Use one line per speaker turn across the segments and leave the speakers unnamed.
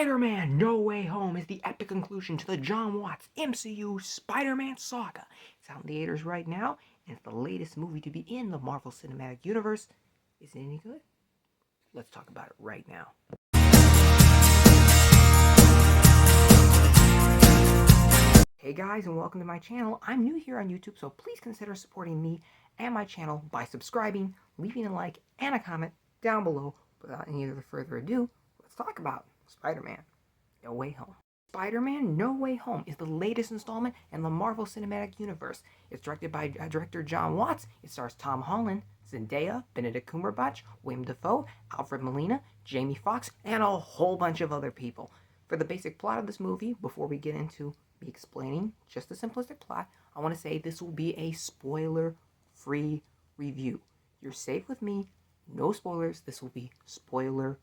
Spider-Man No Way Home is the epic conclusion to the John Watts MCU Spider-Man saga. It's out in theaters right now, and it's the latest movie to be in the Marvel Cinematic Universe. Is it any good? Let's talk about it right now. Hey guys, and welcome to my channel. I'm new here on YouTube, so please consider supporting me and my channel by subscribing, leaving a like, and a comment down below. Without any further ado, let's talk about Spider-Man No Way Home. Spider-Man No Way Home is the latest installment in the Marvel Cinematic Universe. It's directed by director John Watts. It stars Tom Holland, Zendaya, Benedict Cumberbatch, Willem Dafoe, Alfred Molina, Jamie Foxx, and a whole bunch of other people. For the basic plot of this movie, before we get into me explaining just the simplistic plot, I want to say this will be a spoiler-free review. You're safe with me. No spoilers. This will be spoiler-free.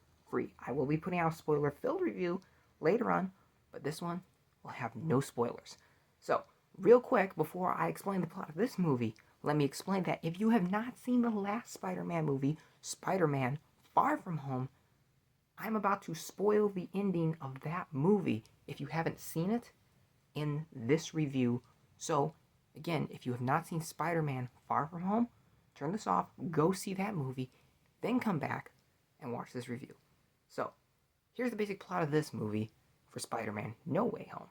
I will be putting out a spoiler-filled review later on, but this one will have no spoilers. So, real quick, before I explain the plot of this movie, let me explain that if you have not seen the last Spider-Man movie, Spider-Man Far From Home, I'm about to spoil the ending of that movie if you haven't seen it in this review. So, again, if you have not seen Spider-Man Far From Home, turn this off, go see that movie, then come back and watch this review. So, here's the basic plot of this movie for Spider-Man No Way Home.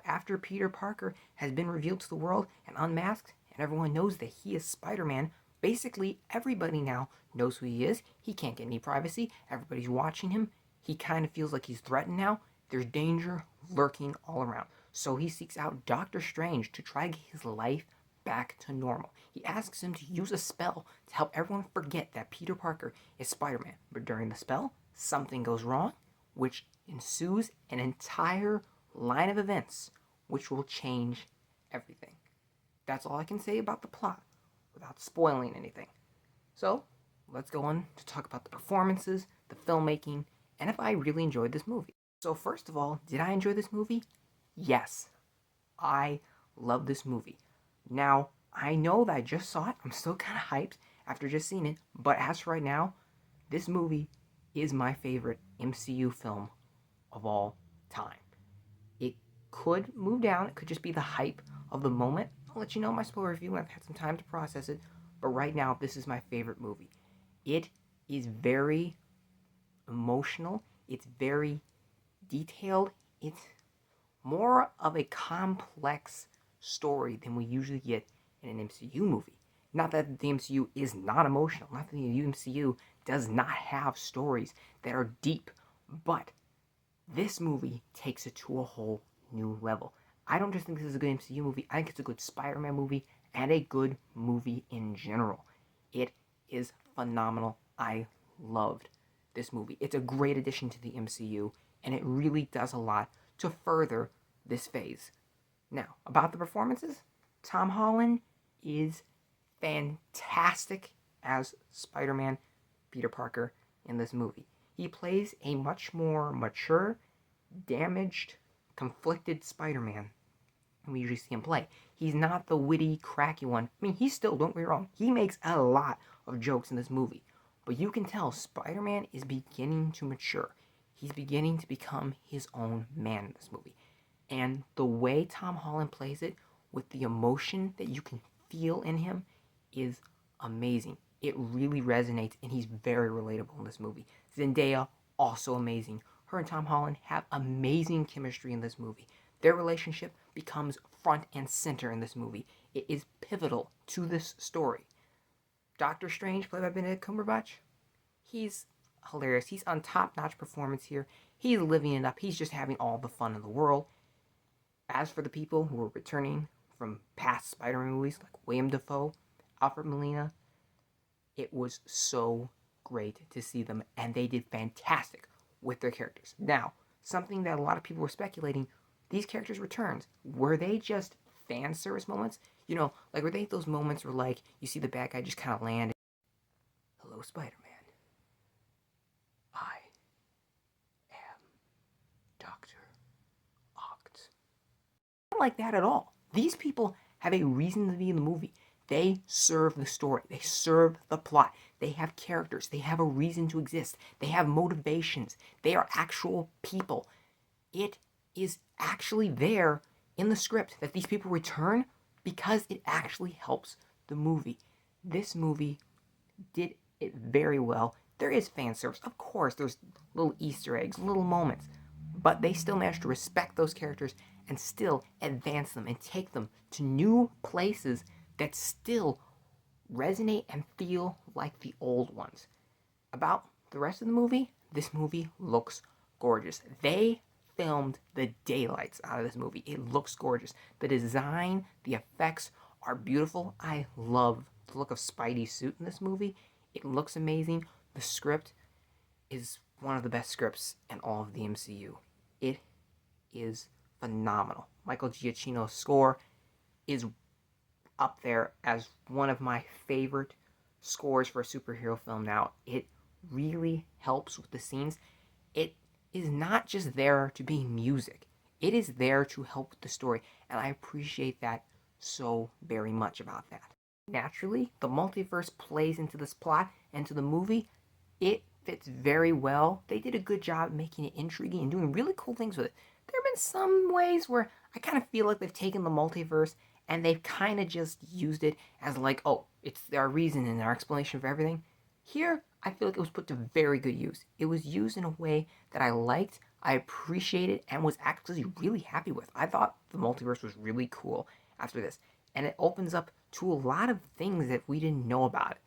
After Peter Parker has been revealed to the world and unmasked, and everyone knows that he is Spider-Man, basically everybody now knows who he is. He can't get any privacy. Everybody's watching him. He kind of feels like he's threatened now. There's danger lurking all around. So he seeks out Doctor Strange to try to get his life back to normal. He asks him to use a spell to help everyone forget that Peter Parker is Spider-Man. But during the spell, something goes wrong, which ensues an entire line of events which will change everything. That's all I can say about the plot without spoiling anything. So, let's go on to talk about the performances, the filmmaking, and if I really enjoyed this movie. So first of all, did I enjoy this movie? Yes. I love this movie. Now, I know that I just saw it. I'm still kind of hyped after just seeing it. But as for right now, this movie is my favorite MCU film of all time. It could move down. It could just be the hype of the moment. I'll let you know in my spoiler review when I've had some time to process it. But right now, this is my favorite movie. It is very emotional. It's very detailed. It's more of a complex story than we usually get in an MCU movie. Not that the MCU is not emotional. Not that the MCU does not have stories that are deep. But this movie takes it to a whole new level. I don't just think this is a good MCU movie. I think it's a good Spider-Man movie and a good movie in general. It is phenomenal. I loved this movie. It's a great addition to the MCU, and it really does a lot to further this phase. Now, about the performances, Tom Holland is fantastic as Spider-Man Peter Parker in this movie. He plays a much more mature, damaged, conflicted Spider-Man than we usually see him play. He's not the witty, cracky one. I mean, he's still, don't get me wrong, he makes a lot of jokes in this movie. But you can tell Spider-Man is beginning to mature. He's beginning to become his own man in this movie. And the way Tom Holland plays it, with the emotion that you can feel in him, is amazing. It really resonates, and he's very relatable in this movie. Zendaya, also amazing. Her and Tom Holland have amazing chemistry in this movie. Their relationship becomes front and center in this movie. It is pivotal to this story. Doctor Strange, played by Benedict Cumberbatch, he's hilarious. He's on top-notch performance here. He's living it up. He's just having all the fun in the world. As for the people who are returning from past Spider-Man movies, like Willem Dafoe, Alfred Molina, it was so great to see them, and they did fantastic with their characters. Now, something that a lot of people were speculating, these characters' returns, were they just fan service moments? You know, like, were they those moments where, like, you see the bad guy just kind of land, hello, Spider-Man. I am Dr. Oct. Not like that at all. These people have a reason to be in the movie. They serve the story. They serve the plot. They have characters. They have a reason to exist. They have motivations. They are actual people. it is actually there in the script that these people return because it actually helps the movie. This movie did it very well. There is fan service. Of course, there's little Easter eggs, little moments, but they still managed to respect those characters and still advance them and take them to new places that still resonate and feel like the old ones. About the rest of the movie, this movie looks gorgeous. They filmed the daylights out of this movie. It looks gorgeous. The design, the effects are beautiful. I love the look of Spidey's suit in this movie. It looks amazing. The script is one of the best scripts in all of the MCU. It is phenomenal. Michael Giacchino's score is up there as one of my favorite scores for a superhero film now. It really helps with the scenes. It is not just there to be music. It is there to help with the story, and I appreciate that so very much about that. Naturally, the multiverse plays into this plot and to the movie. It fits very well. They did a good job making it intriguing and doing really cool things with it. There have been some ways where I kind of feel like they've taken the multiverse and they've kind of just used it as like, oh, it's our reason and our explanation for everything. Here, I feel like it was put to very good use. It was used in a way that I liked, I appreciated, and was actually really happy with. I thought the multiverse was really cool after this. And it opens up to a lot of things that we didn't know about it.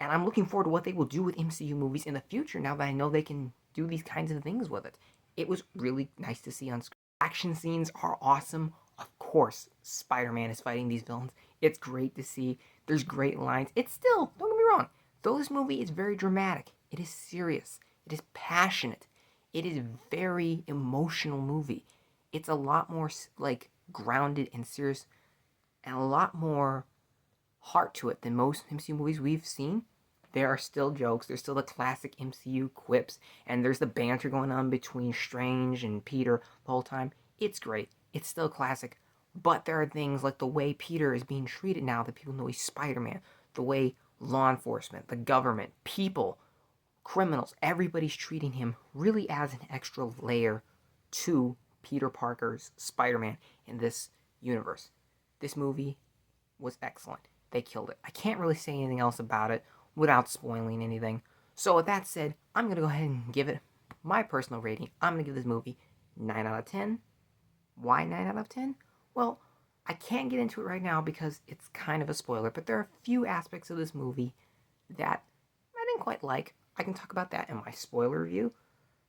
And I'm looking forward to what they will do with MCU movies in the future now that I know they can do these kinds of things with it. It was really nice to see on screen. Action scenes are awesome. Of course, Spider-Man is fighting these villains. It's great to see. There's great lines. It's still, don't get me wrong, though this movie is very dramatic, it is serious, it is passionate, it is a very emotional movie. It's a lot more like grounded and serious and a lot more heart to it than most MCU movies we've seen. There are still jokes, there's still the classic MCU quips, and there's the banter going on between Strange and Peter the whole time. It's great. It's still classic. But there are things like the way Peter is being treated now that people know he's Spider-Man, the way law enforcement, the government, people, criminals, everybody's treating him really as an extra layer to Peter Parker's Spider-Man in this universe. This movie was excellent. They killed it. I can't really say anything else about it without spoiling anything. So with that said, I'm going to go ahead and give it my personal rating. I'm going to give this movie 9 out of 10. Why 9 out of 10? Well, I can't get into it right now because it's kind of a spoiler, but there are a few aspects of this movie that I didn't quite like. I can talk about that in my spoiler review.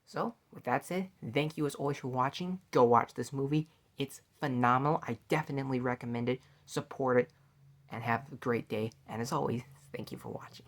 So, with that said, thank you as always for watching. Go watch this movie. It's phenomenal. I definitely recommend it. Support it and have a great day. And as always, thank you for watching.